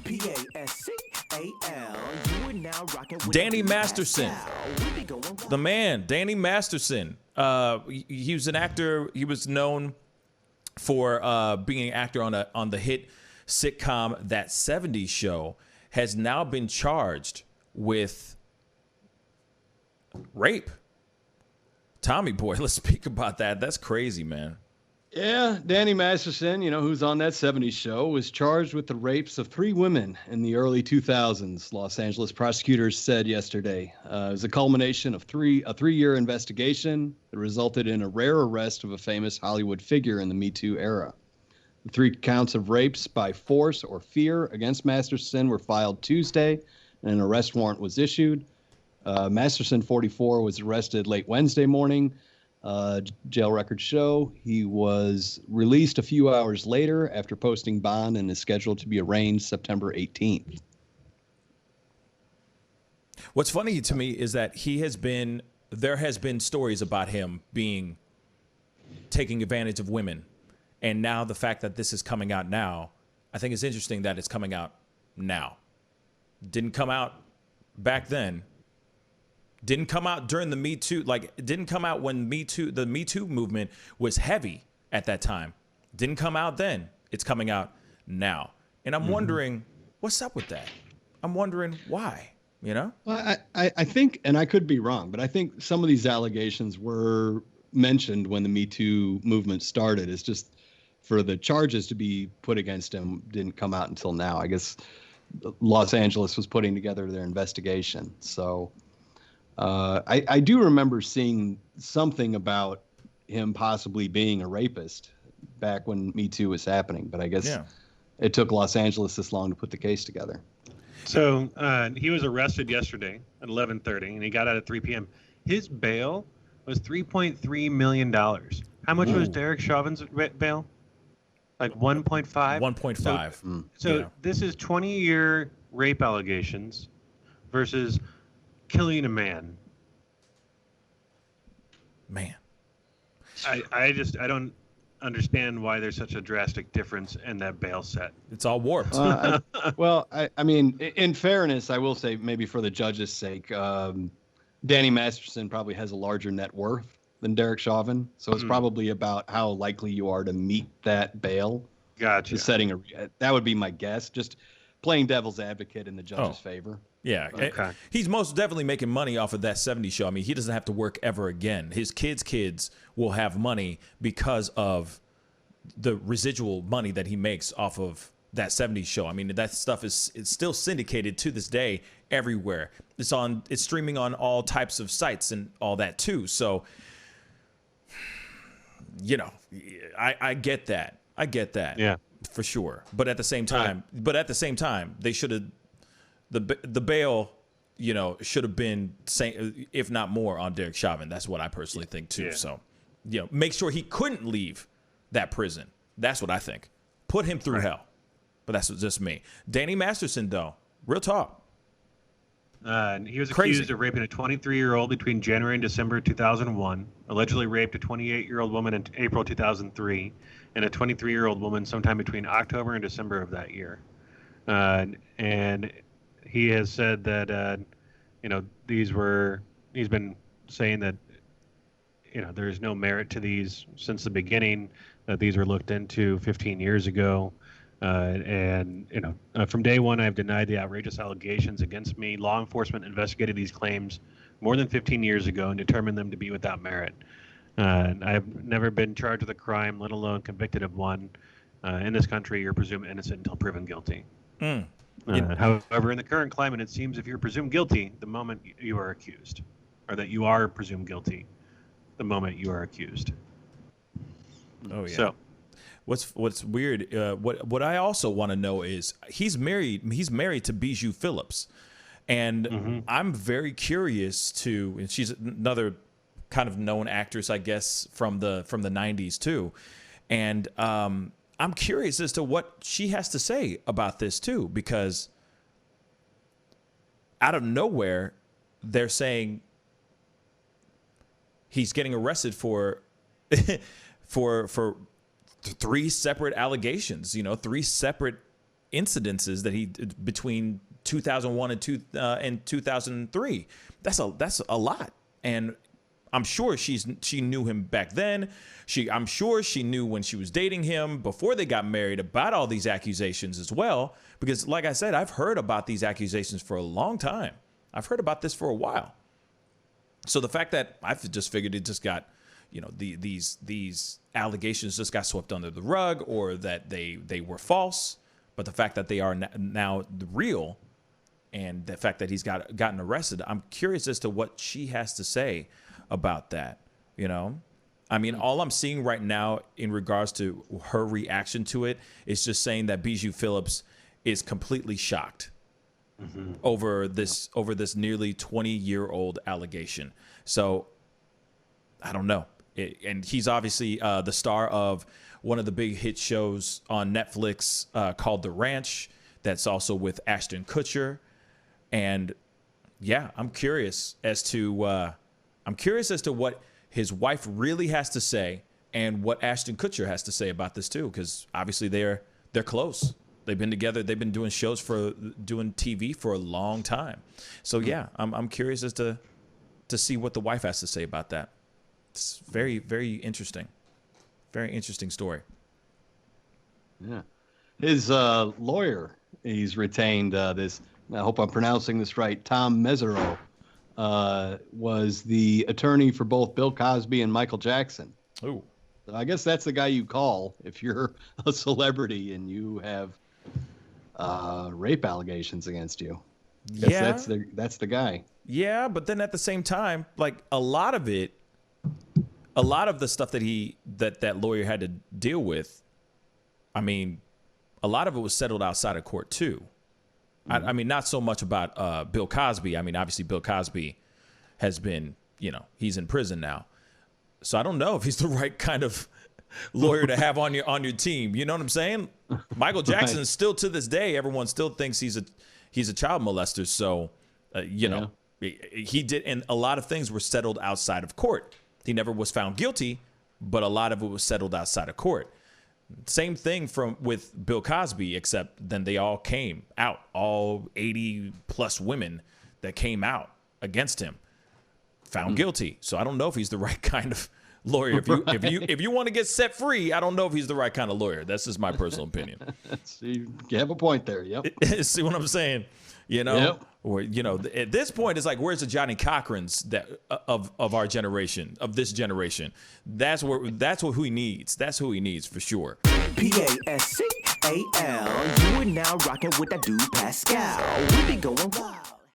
Pascal. You are now rocking with Danny Masterson, the man, Danny Masterson. He was an actor. He was known for being an actor on the hit sitcom That 70s Show. Has now been charged with rape. Tommy boy, let's speak about that. That's crazy, man. Yeah, Danny Masterson, who's on That 70s Show, was charged with the rapes of 3 women in the early 2000s, Los Angeles prosecutors said yesterday. It was a culmination of a 3-year investigation that resulted in a rare arrest of a famous Hollywood figure in the Me Too era. The 3 counts of rapes by force or fear against Masterson were filed Tuesday, and an arrest warrant was issued. Masterson, 44, was arrested late Wednesday morning. Jail records show he was released a few hours later after posting bond and is scheduled to be arraigned September 18th. What's funny to me is that there has been stories about him taking advantage of women. And now the fact that this is coming out now, I think it's interesting that it's coming out now. Didn't come out back then. Didn't come out during the Me Too, it didn't come out when the Me Too movement was heavy at that time. Didn't come out then. It's coming out now. And I'm wondering, what's up with that? I'm wondering why, Well, I think, and I could be wrong, but I think some of these allegations were mentioned when the Me Too movement started. It's just for the charges to be put against him didn't come out until now. I guess Los Angeles was putting together their investigation. So I do remember seeing something about him possibly being a rapist back when Me Too was happening, but I guess it took Los Angeles this long to put the case together. So he was arrested yesterday at 11:30, and he got out at 3 p.m. His bail was $3.3 million. How much was Derek Chauvin's bail? Like 1.5? 1.5. So this is 20-year rape allegations versus killing a man. Man. I don't understand why there's such a drastic difference in that bail set. It's all warped. I mean, in fairness, I will say, maybe for the judge's sake, Danny Masterson probably has a larger net worth than Derek Chauvin, so it's probably about how likely you are to meet that bail. Gotcha. That would be my guess. Just playing devil's advocate in the judge's favor. Yeah. Okay. He's most definitely making money off of That 70s Show. I mean, he doesn't have to work ever again. His kids will have money because of the residual money that he makes off of That 70s Show. I mean, that stuff it's still syndicated to this day everywhere. It's streaming on all types of sites and all that too. So, I get that. Yeah. For sure. But at the same time, they should have the bail, should have been same, if not more, on Derek Chauvin. That's what I personally think too. Yeah. So, make sure he couldn't leave that prison. That's what I think. Put him through hell. But that's just me. Danny Masterson, though, real talk. He was accused of raping a 23-year-old between January and December 2001, allegedly raped a 28-year-old woman in April 2003, and a 23-year-old woman sometime between October and December of that year. And he has said that, he's been saying that, there's no merit to these since the beginning, that these were looked into 15 years ago. From day one, I've denied the outrageous allegations against me. Law enforcement investigated these claims more than 15 years ago and determined them to be without merit. I've never been charged with a crime, let alone convicted of one. In this country, you're presumed innocent until proven guilty. However, in the current climate, it seems if you're presumed guilty the moment you are accused, or that you are presumed guilty the moment you are accused. Oh, yeah. So, What's weird? What I also want to know is he's married to Bijou Phillips, and I'm very curious to. And she's another kind of known actress, I guess, from the 90s too, and I'm curious as to what she has to say about this too, because out of nowhere they're saying he's getting arrested for 3 separate allegations, 3 separate incidences that he between 2001 and 2003. That's a lot. And I'm sure she knew him back then. I'm sure she knew when she was dating him before they got married about all these accusations as well. Because like I said, I've heard about these accusations for a long time. I've heard about this for a while. So the fact that I've just figured it just got, these allegations just got swept under the rug, or that they were false. But the fact that they are now real, and the fact that he's gotten arrested, I'm curious as to what she has to say about that. I mean, all I'm seeing right now in regards to her reaction to it is just saying that Bijou Phillips is completely shocked over this nearly 20-year-old allegation. So I don't know. And he's obviously the star of one of the big hit shows on Netflix called The Ranch. That's also with Ashton Kutcher. And yeah, I'm curious as to what his wife really has to say, and what Ashton Kutcher has to say about this too, because obviously they're close. They've been together. They've been doing doing TV for a long time. So yeah, I'm curious as to see what the wife has to say about that. It's very, very interesting. Very interesting story. Yeah. His lawyer, he's retained this, I hope I'm pronouncing this right, Tom Mesereau, was the attorney for both Bill Cosby and Michael Jackson. Ooh. So I guess that's the guy you call if you're a celebrity and you have rape allegations against you. Yeah. That's the guy. Yeah, but then at the same time, like a lot of the stuff that lawyer had to deal with, I mean, a lot of it was settled outside of court too. I mean, not so much about Bill Cosby. I mean, obviously Bill Cosby has been, he's in prison now. So I don't know if he's the right kind of lawyer to have on your team. You know what I'm saying? Michael Jackson is still, to this day, everyone still thinks he's a child molester. So, he did, and a lot of things were settled outside of court. He never was found guilty, but a lot of it was settled outside of court. Same thing with Bill Cosby, except then they all came out, all 80 plus women that came out against him, found guilty. So I don't know if he's the right kind of lawyer. If you want to get set free, I don't know if he's the right kind of lawyer. That's just my personal opinion. You have a point there. Yep. See what I'm saying? Yep. Or at this point, it's like, where's the Johnny Cochrans of our generation, of this generation? That's who he needs. That's who he needs for sure. Pascal, you are now rocking with that dude Pascal. We be going wild.